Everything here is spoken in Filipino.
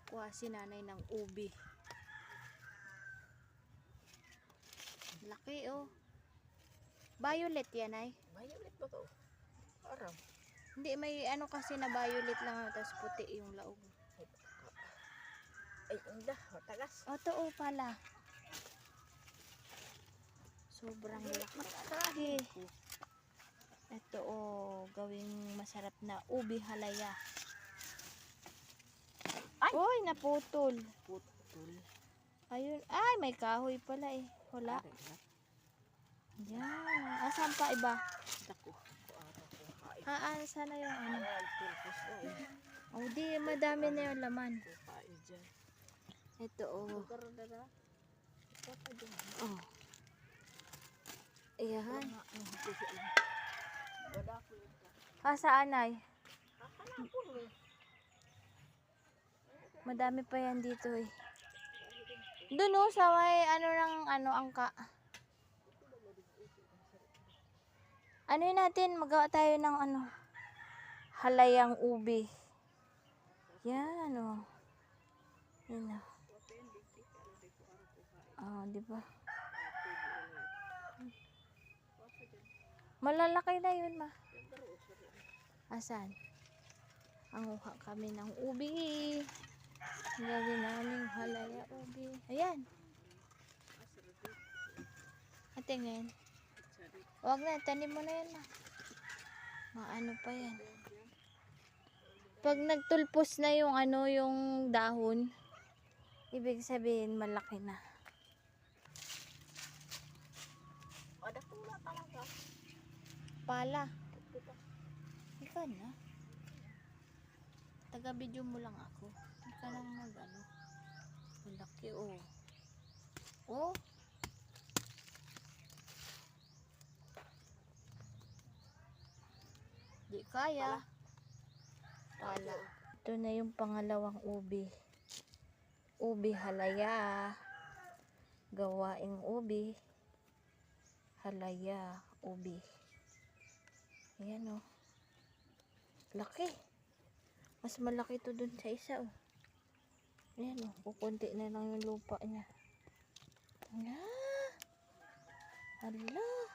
Kuha si nanay ng ubi. Laki oh. Violet yan ay. Violet ba to? Parang. Hindi, may ano kasi na violet lang tapos puti yung laog. Ay, hindi. Matagas. O, to oh pala. Sobrang laki. Ito oh, gawing masarap na ubi halaya. Ay! Uy, naputol. Putol. Ayun. Ay, may kahoy pala eh. Wala. Yan. Asan pa iba? Dako. Sana yung ano. Tulpos na eh. Oh, di. Madami na yung laman. Kukain dyan. Ito oh. Karoon na na. Papa dyan. Oh. Ayan. Wala ko yun. Saan ay? Kakanapon eh. Madami pa yan dito eh. Doon oh, sa may angka. Ano yun natin? Magawa tayo ng halayang ubi. Yan oh. Yan oh. Oh, di ba? Malalaki na yun, ma. Asan? Anguha kami ng ubi. Gawin namin halaya ubi. Ayan. Tingin. Huwag na, tanim mo na yan, ma. Maano pa yan. Pag nagtulpos na yung yung dahon, ibig sabihin malaki na. Ada pula talaga. Pala. Ikaw na. Taga-video mo lang ako. Hindi ka lang malaki oh. Oh. Di kaya. Pala. Ito na yung pangalawang ubi. Ubi halaya. Gawaing ubi. Halaya ubi. Ayan oh. Laki. Mas malaki to dun sa isa oh. Ayan oh. Kukunti na lang yung lupa niya. Ayan. Hala.